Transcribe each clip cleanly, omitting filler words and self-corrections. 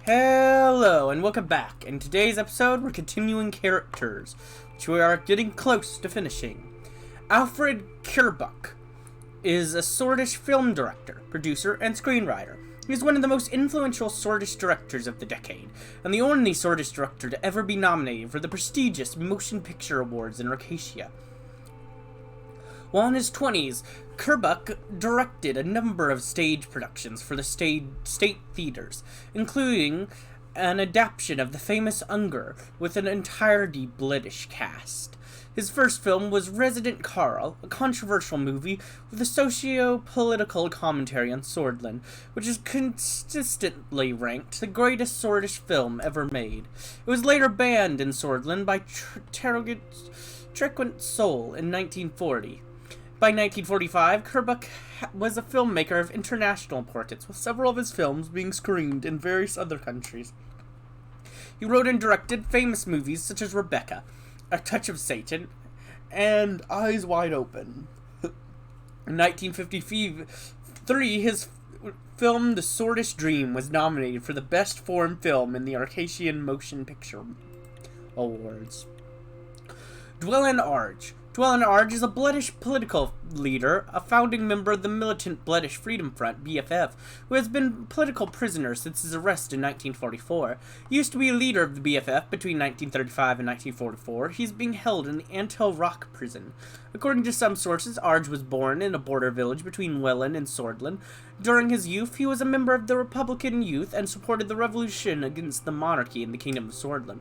Hello and welcome back. In today's episode, we're continuing characters, which we are getting close to finishing. Alfred Kierbuk is a Swedish film director, producer, and screenwriter. He is one of the most influential Swedish directors of the decade, and the only Swedish director to ever be nominated for the prestigious Motion Picture Awards in Rocatia. While in his 20s, Kierbuk directed a number of stage productions for the state theaters, including an adaptation of the famous Unger with an entirely British cast. His first film was Resident Carl, a controversial movie with a socio-political commentary on Swordland, which is consistently ranked the greatest Swedish film ever made. It was later banned in Swordland by Trequent Soul in 1940. By 1945, Kierbuk was a filmmaker of international importance, with several of his films being screened in various other countries. He wrote and directed famous movies such as Rebecca, A Touch of Satan, and Eyes Wide Open. In 1953, his film The Swedish Dream was nominated for the Best Foreign Film in the Arcadian Motion Picture Awards. Dwellen Arge. Dwellen Arge is a British political leader, a founding member of the militant British Freedom Front, BFF, who has been political prisoner since his arrest in 1944. He used to be a leader of the BFF between 1935 and 1944. He is being held in the Antel Rock prison. According to some sources, Arge was born in a border village between Welland and Swordland. During his youth, he was a member of the Republican Youth and supported the revolution against the monarchy in the Kingdom of Swordland.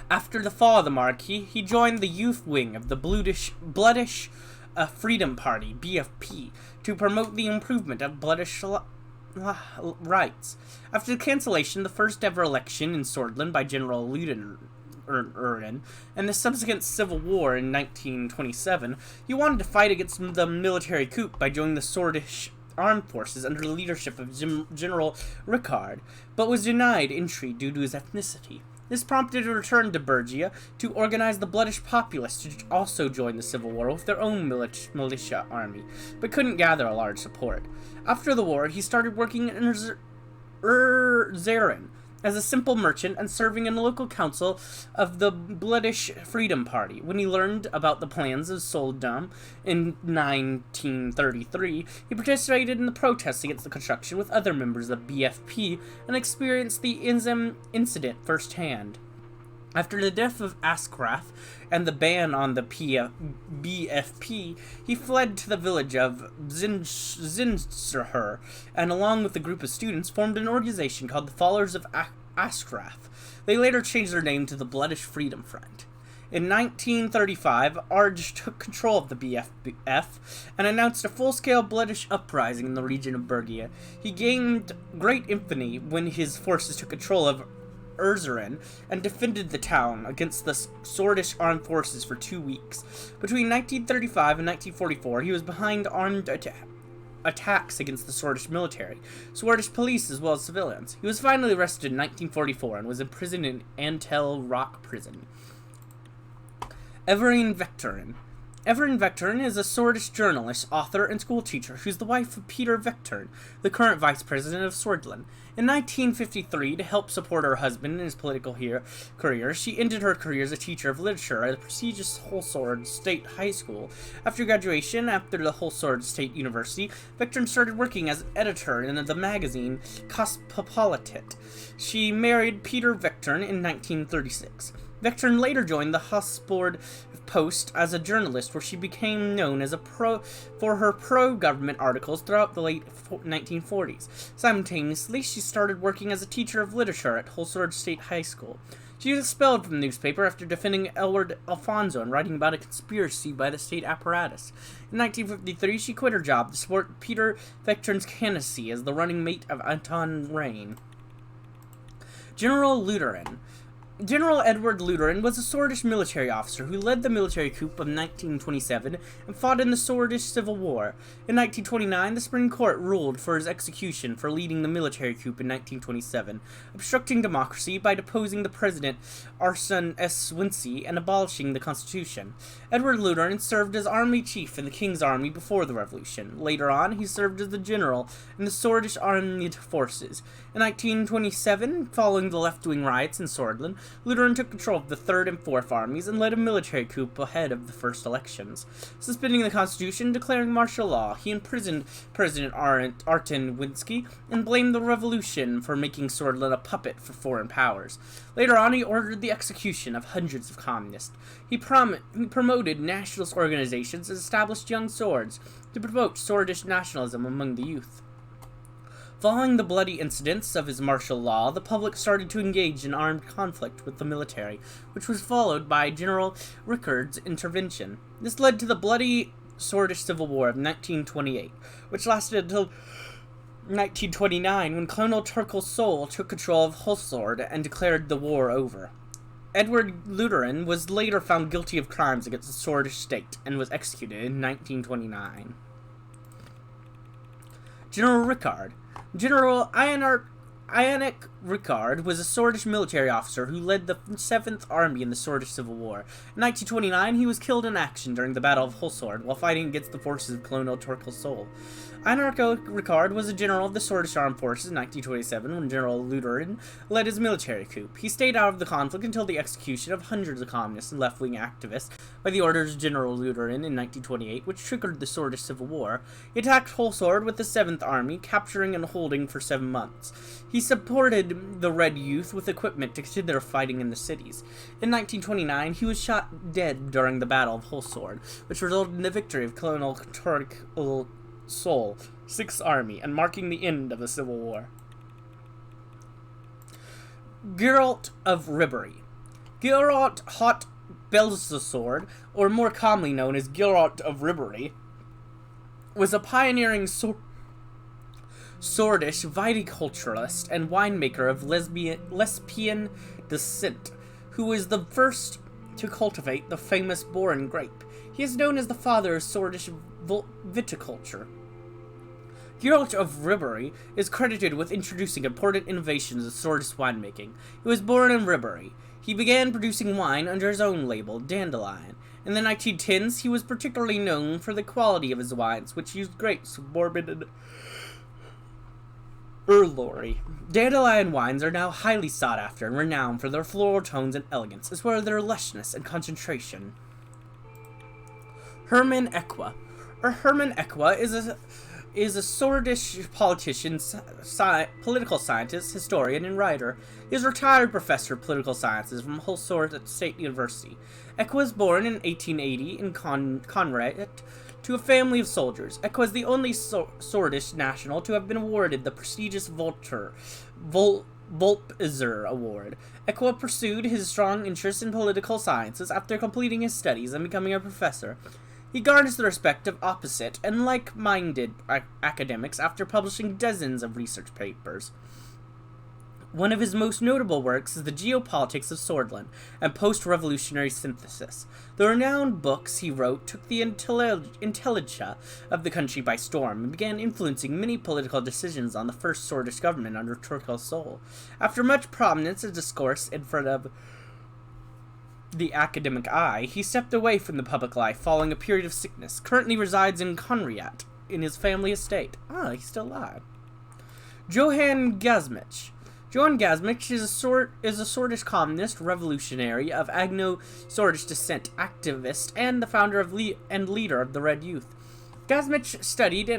After the fall of the monarchy, he joined the youth wing of the Bloodish Freedom Party, BFP, to promote the improvement of Bloodish rights. After the cancellation of the first ever election in Swordland by General Ludden and the subsequent civil war in 1927, he wanted to fight against the military coup by joining the Swedish armed forces under the leadership of General Rickard, but was denied entry due to his ethnicity. This prompted a return to Bergia to organize the Bloodish populace to also join the civil war with their own militia army, but couldn't gather a large support. After the war, he started working in Suzerain as a simple merchant and serving in the local council of the Bloodish Freedom Party. When he learned about the plans of Soldam in 1933, he participated in the protests against the construction with other members of BFP and experienced the incident firsthand. After the death of Askraf and the ban on the BFP, he fled to the village of Zinserher, and along with a group of students formed an organization called the Followers of Askraf. They later changed their name to the Bloodish Freedom Front. In 1935, Arge took control of the BFF and announced a full-scale Bloodish uprising in the region of Bergia. He gained great infamy when his forces took control of Suzerain and defended the town against the Swedish armed forces for 2 weeks. Between 1935 and 1944, he was behind armed attacks against the Swedish military, Swedish police, as well as civilians. He was finally arrested in 1944 and was imprisoned in Antel Rock prison. Everine Vectorin. Everine Vectorin is a Swedish journalist, author, and schoolteacher who's the wife of Peter Vectorin, the current vice president of Swordland. In 1953, to help support her husband in his political career, she ended her career as a teacher of literature at the prestigious Hultsfred State High School. After graduation, after the Hultsfred State University, Vectorin started working as editor in the magazine Cosmopolitan. She married Peter Vectorin in 1936. Vectorin later joined the Hultsfred Post as a journalist, where she became known as for her pro-government articles throughout the late 1940s. Simultaneously, she started working as a teacher of literature at Hultsfred State High School. She was expelled from the newspaper after defending Edward Alfonso and writing about a conspiracy by the state apparatus. In 1953, she quit her job to support Peter Vectorin's candidacy as the running mate of Anton Rain. General Ludden. General Edward Luteran was a Swedish military officer who led the military coup of 1927 and fought in the Swedish Civil War. In 1929, the Supreme Court ruled for his execution for leading the military coup in 1927, obstructing democracy by deposing the president Arsène S. Wincy and abolishing the constitution. Edward Luteran served as army chief in the King's Army before the revolution. Later on, he served as the general in the Swedish armed forces. In 1927, following the left-wing riots in Sordland, Luteran took control of the Third and Fourth Armies and led a military coup ahead of the first elections. Suspending the constitution, declaring martial law, he imprisoned President Arten Winski and blamed the revolution for making Sordland a puppet for foreign powers. Later on, he ordered the execution of hundreds of communists. He promoted nationalist organizations and established young swords to promote Swedish nationalism among the youth. Following the bloody incidents of his martial law, the public started to engage in armed conflict with the military, which was followed by General Rickard's intervention. This led to the bloody Swedish Civil War of 1928, which lasted until 1929 when Colonel Torkel Sol took control of Hultsfred and declared the war over. Edward Luteran was later found guilty of crimes against the Swedish state and was executed in 1929. General Rickard. General Ionic Rickard was a Swedish military officer who led the 7th Army in the Swedish Civil War. In 1929, he was killed in action during the Battle of Hultsfred while fighting against the forces of Colonel Torkel Sol. Ionic Rickard was a general of the Swedish Armed Forces in 1927 when General Luteran led his military coup. He stayed out of the conflict until the execution of hundreds of communists and left-wing activists by the orders of General Luteran in 1928, which triggered the Swedish Civil War. He attacked Hultsfred with the 7th Army, capturing and holding for 7 months. He supported the Red Youth with equipment to continue their fighting in the cities. In 1929, he was shot dead during the Battle of Hultsfred, which resulted in the victory of Colonel Torkel Sol, 6th Army, and marking the end of the Civil War. Geralt of Ribery. Geralt Hot Belzesword, or more commonly known as Geralt of Ribery, was a pioneering Swedish viticulturalist and winemaker of lesbian descent, who was the first to cultivate the famous Boran grape. He is known as the father of Swedish viticulture. Geralt of Ribery is credited with introducing important innovations of Swedish winemaking. He was born in Ribery. He began producing wine under his own label, Dandelion. In the 1910s, he was particularly known for the quality of his wines, which used grapes with morbid and Urlori. Dandelion wines are now highly sought after and renowned for their floral tones and elegance, as well as their lushness and concentration. Herman Equa. Herman Equa is a Swedish politician, political scientist, historian, and writer. He is a retired professor of political sciences from Hultsfred State University. Equa was born in 1880 in Conrad to a family of soldiers. Equa is the only Swedish national to have been awarded the prestigious Volpzer Award. Equa pursued his strong interest in political sciences after completing his studies and becoming a professor. He garners the respect of opposite and like-minded academics after publishing dozens of research papers. One of his most notable works is The Geopolitics of Sordland and Post-Revolutionary Synthesis. The renowned books he wrote took the intelligentsia of the country by storm and began influencing many political decisions on the first Swedish government under Torkel Sol. After much prominence and discourse in front of the academic eye, he stepped away from the public life following a period of sickness. Currently resides in Conriat in his family estate. He's still alive. Johan Gasmich. Johan Gasmich is a Swedish communist revolutionary of Agno-Swedish descent, activist, and the founder of and leader of the Red Youth. Gasmich studied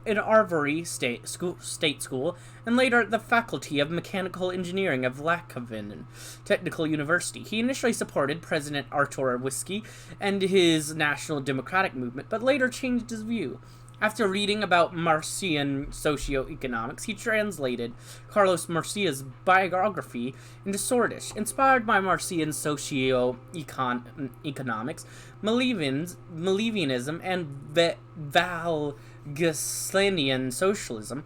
in Arvory State School and later at the Faculty of Mechanical Engineering of Lackhaven Technical University. He initially supported President Artur Winski and his National Democratic Movement, but later changed his view. After reading about Marxian socioeconomics, he translated Carlos Marcia's biography into Swedish. Inspired by Marxian socioeconomics, Malthusianism, and Wallensteinian socialism,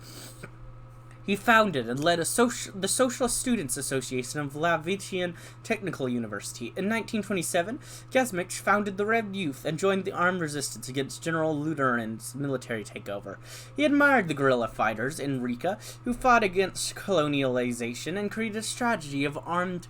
He founded and led the Socialist Students Association of Lavitian Technical University. In 1927, Gesmich founded the Red Youth and joined the armed resistance against General Lutherin's military takeover. He admired the guerrilla fighters in Riga, who fought against colonialization and created a strategy of armed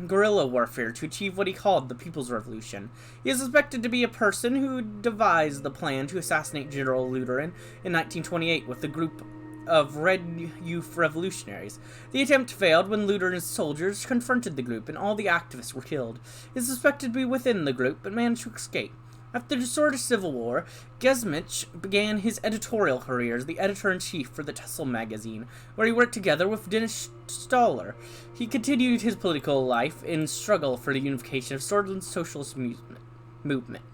guerrilla warfare to achieve what he called the People's Revolution. He is suspected to be a person who devised the plan to assassinate General Lutheran in 1928 with a group of Red Youth revolutionaries. The attempt failed when Lutheran's soldiers confronted the group and all the activists were killed. He is suspected to be within the group but managed to escape. After the Swedish Civil War, Gesmich began his editorial career as the editor-in-chief for the Tussle magazine, where he worked together with Dennis Stoller. He continued his political life in struggle for the unification of Sordland's socialist movement.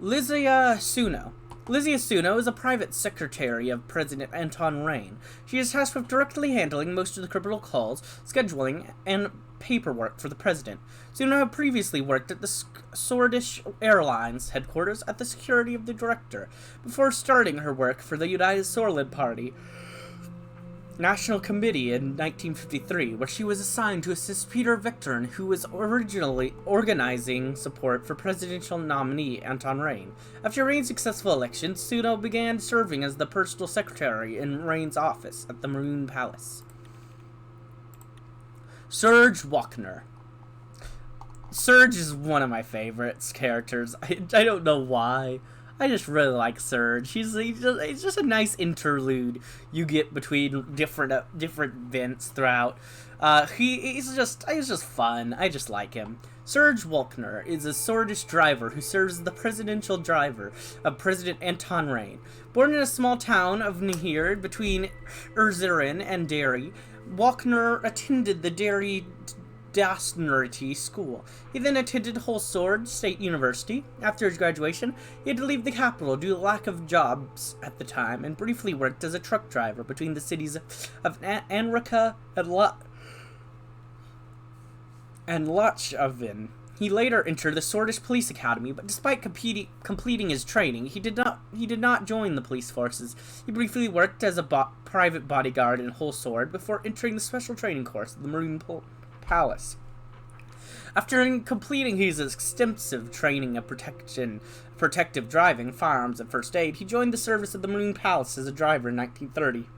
Lizia Suno. Lizia Suno is a private secretary of President Anton Rein. She is tasked with directly handling most of the criminal calls, scheduling, and paperwork for the president. Suno had previously worked at the Swedish Airlines headquarters at the security of the director, before starting her work for the United Sorlid Party National Committee in 1953, where she was assigned to assist Peter Victorin, who was originally organizing support for presidential nominee Anton Rein. After Rein's successful election, Suno began serving as the personal secretary in Rein's office at the Maroon Palace. Serge Wagner. Serge is one of my favorites characters. I don't know why. I just really like Serge. He's just a nice interlude you get between different events throughout. He's just fun. I just like him. Serge Wagner is a Swedish driver who serves as the presidential driver of President Anton Rein. Born in a small town of Nihir between Suzerain and Derry, Wagner attended the Derry Dasnerity School. He then attended Holsord State University. After his graduation, he had to leave the capital due to lack of jobs at the time, and briefly worked as a truck driver between the cities of Anrika and Lochavin. He later entered the Swedish Police Academy, but despite completing his training, he did not join the police forces. He briefly worked as a private bodyguard in Holsord before entering the special training course at the Maroon Palace. After completing his extensive training of protective driving, firearms, and first aid, he joined the service of the Maroon Palace as a driver in 1930.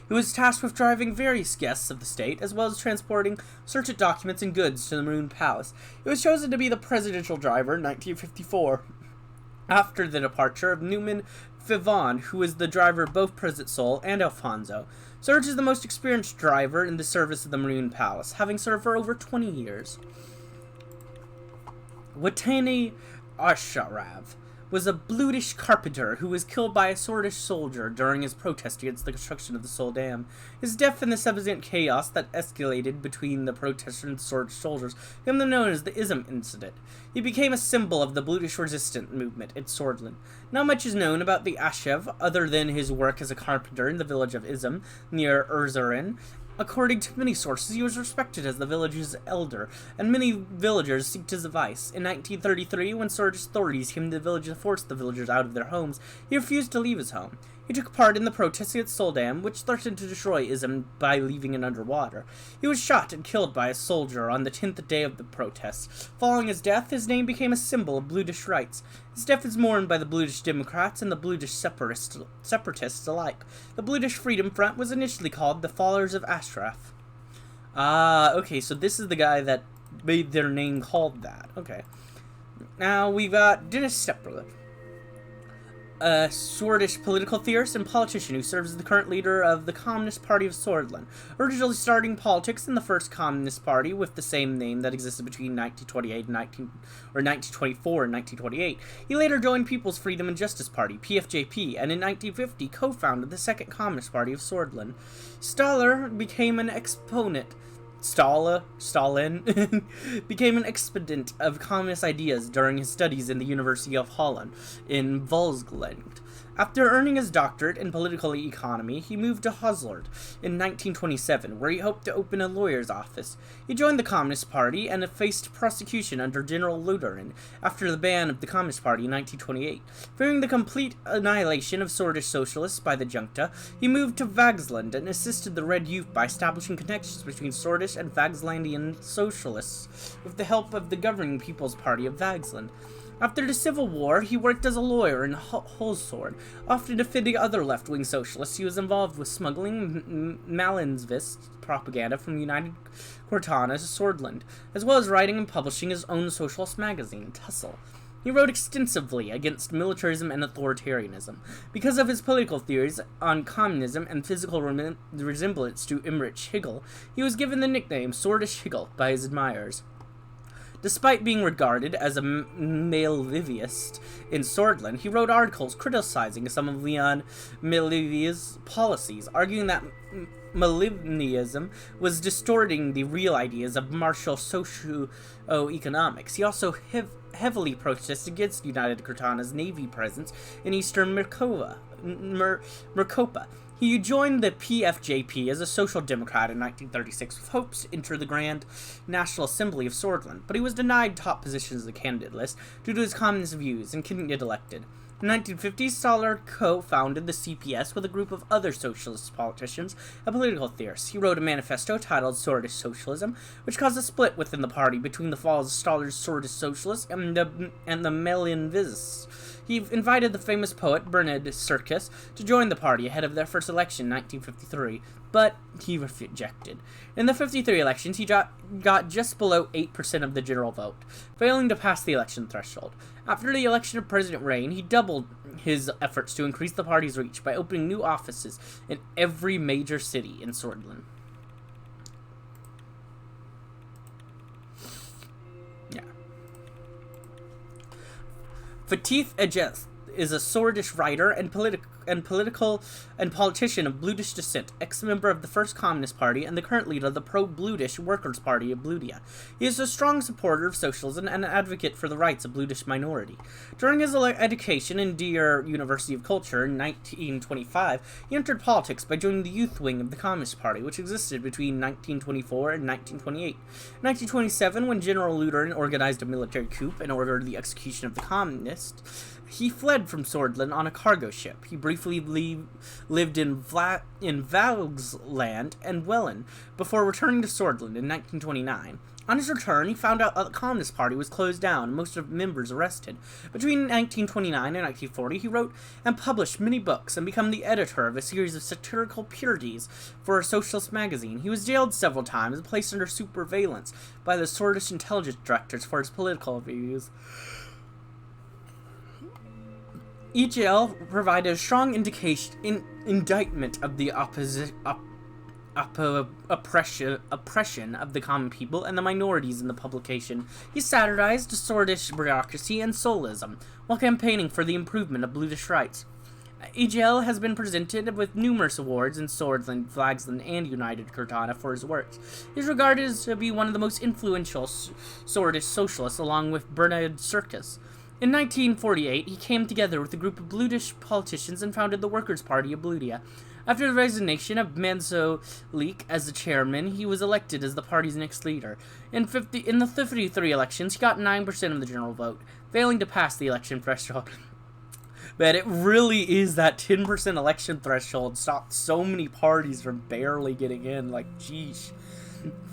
He was tasked with driving various guests of the state, as well as transporting certain documents and goods to the Maroon Palace. He was chosen to be the presidential driver in 1954, after the departure of Newman Fivon, who was the driver of both President Sol and Alfonso. Serge is the most experienced driver in the service of the Maroon Palace, having served for over 20 years. Watani Asharav was a Bludish carpenter who was killed by a Swedish soldier during his protest against the construction of the Sol Dam. His death and the subsequent chaos that escalated between the protesters and Swedish soldiers became known as the Ism Incident. He became a symbol of the Bludish resistance movement in Swordland. Not much is known about the Ashev other than his work as a carpenter in the village of Ism near Suzerain. According to many sources, he was respected as the village's elder, and many villagers sought his advice. In 1933, when Swedish authorities came to the village to force the villagers out of their homes, he refused to leave his home. He took part in the protests against Sol Dam, which threatened to destroy Ism by leaving it underwater. He was shot and killed by a soldier on the 10th day of the protests. Following his death, his name became a symbol of Bludish rights. His death is mourned by the Bludish Democrats and the Bludish separatists alike. The Bludish Freedom Front was initially called the Followers of Ashraf. Okay, so this is the guy that made their name called that. Okay. Now we got Dennis Stoller, a Swedish political theorist and politician who serves as the current leader of the Communist Party of Swordland, originally starting politics in the first Communist Party with the same name that existed between 1924 and 1928. He later joined People's Freedom and Justice Party, PFJP, and in 1950 co-founded the Second Communist Party of Swordland. Stalin became an exponent of communist ideas during his studies in the University of Holland in Volsgeland. After earning his doctorate in political economy, he moved to Hoslar in 1927, where he hoped to open a lawyer's office. He joined the Communist Party and faced prosecution under General Suzerain after the ban of the Communist Party in 1928. Fearing the complete annihilation of Swedish socialists by the junta, he moved to Vagsland and assisted the Red Youth by establishing connections between Swedish and Vagslandian socialists with the help of the governing People's Party of Vagsland. After the Civil War, he worked as a lawyer in Holsord, often defending other left-wing socialists. He was involved with smuggling Malinsvist propaganda from United Cortana to Swordland, as well as writing and publishing his own socialist magazine, Tussle. He wrote extensively against militarism and authoritarianism. Because of his political theories on communism and physical resemblance to Imrich Hegel, he was given the nickname Swordish Hegel by his admirers. Despite being regarded as a Malevist in Swordland, he wrote articles criticizing some of Leon Malevi's policies, arguing that Malevianism was distorting the real ideas of martial socio-economics. He also heavily protested against United Cortana's navy presence in eastern Merkopa. He joined the PFJP as a social democrat in 1936 with hopes to enter the Grand National Assembly of Swordland, but he was denied top positions of the candidate list due to his communist views and couldn't get elected. In 1950, Stoller co-founded the CPS with a group of other socialist politicians and political theorists. He wrote a manifesto titled Swedish Socialism, which caused a split within the party between the falls of Stoller's Swedish Socialists and the Melanvists. He invited the famous poet Bernard Circus to join the party ahead of their first election in 1953, but he rejected. In the 53 elections, he got just below 8% of the general vote, failing to pass the election threshold. After the election of President Rain, he doubled his efforts to increase the party's reach by opening new offices in every major city in Swordland. Fatih Ejeth is a Swordish writer and politician of Bludish descent, ex-member of the First Communist Party and the current leader of the pro-Bludish Workers' Party of Bludia. He is a strong supporter of socialism and an advocate for the rights of Bludish minority. During his education in Europa University of Culture in 1925, he entered politics by joining the youth wing of the Communist Party, which existed between 1924 and 1928. In 1927, when General Suzerain organized a military coup and ordered the execution of the communists, he fled from Swordland on a cargo ship. He briefly lived in Valgsland and Welland before returning to Swordland in 1929. On his return, he found out that the Communist Party was closed down and most of the members arrested. Between 1929 and 1940, he wrote and published many books and became the editor of a series of satirical parodies for a socialist magazine. He was jailed several times and placed under surveillance by the Swedish intelligence directors for his political views. EGL provided a strong indictment of the oppression of the common people and the minorities in the publication. He satirized Swedish bureaucracy and solism, while campaigning for the improvement of Bludish rights. EGL has been presented with numerous awards in Swordland, Vagsland, and United Cortana for his works. He is regarded to be one of the most influential Swedish socialists, along with Bernard Circus. In 1948, he came together with a group of Bludish politicians and founded the Workers' Party of Bludia. After the resignation of Manzo-Leek as the chairman, he was elected as the party's next leader. In the 53 elections, he got 9% of the general vote, failing to pass the election threshold. But it really is that 10% election threshold stopped so many parties from barely getting in, like, geesh.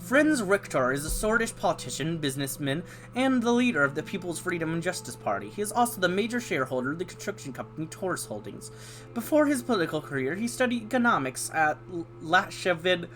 Franz Richter is a Swedish politician, businessman, and the leader of the People's Freedom and Justice Party. He is also the major shareholder of the construction company Torres Holdings. Before his political career, he studied economics at Lashavid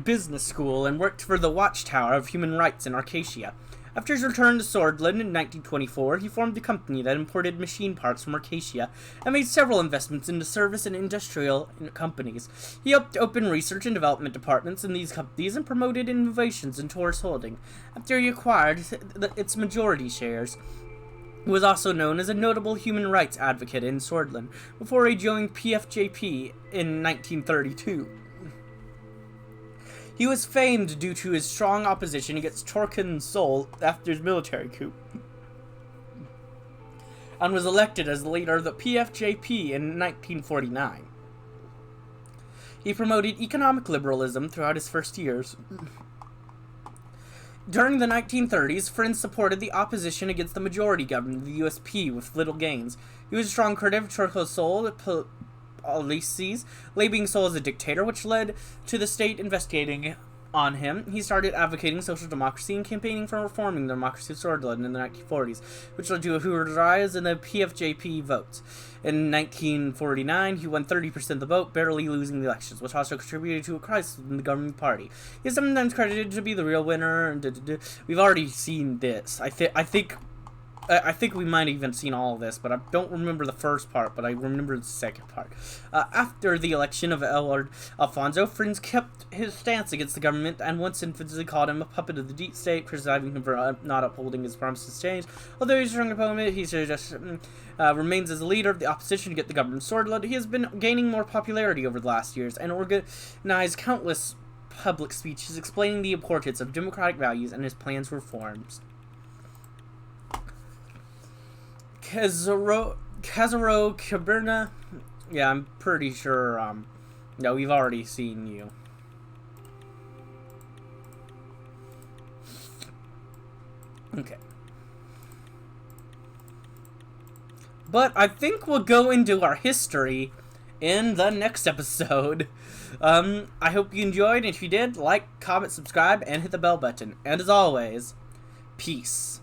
Business School and worked for the Watchtower of Human Rights in Arcadia. After his return to Swordland in 1924, he formed a company that imported machine parts from Arcadia and made several investments into service and industrial companies. He helped open research and development departments in these companies and promoted innovations in Taurus Holding. After he acquired its majority shares, he was also known as a notable human rights advocate in Swordland before he joined PFJP in 1932. He was famed due to his strong opposition against Torken Sol after his military coup. and was elected as the leader of the PFJP in 1949. He promoted economic liberalism throughout his first years. During the 1930s, Frins supported the opposition against the majority government, the USP, with little gains. He was a strong critic of Churchill policies, labeling Sol as a dictator, which led to the state investigating on him. He started advocating social democracy and campaigning for reforming the democracy of Switzerland in the 1940s, which led to a huge rise in the PFJP votes. In 1949, he won 30% of the vote, barely losing the elections, which also contributed to a crisis in the governing party. He is sometimes credited to be the real winner. And we've already seen this. I think we might have even seen all of this, but I don't remember the first part, but I remember the second part. After the election of Lord Alfonso, Frins kept his stance against the government and once infamously called him a puppet of the deep state, criticizing him for not upholding his promises to change. Although he's a strong opponent, he just remains as a leader of the opposition to get the government sorted. He has been gaining more popularity over the last years and organized countless public speeches explaining the importance of democratic values and his plans for reforms. Casaro Caberna. Yeah, I'm pretty sure, no, we've already seen you. Okay. But I think we'll go into our history in the next episode. I hope you enjoyed, and if you did, like, comment, subscribe, and hit the bell button. And as always, peace.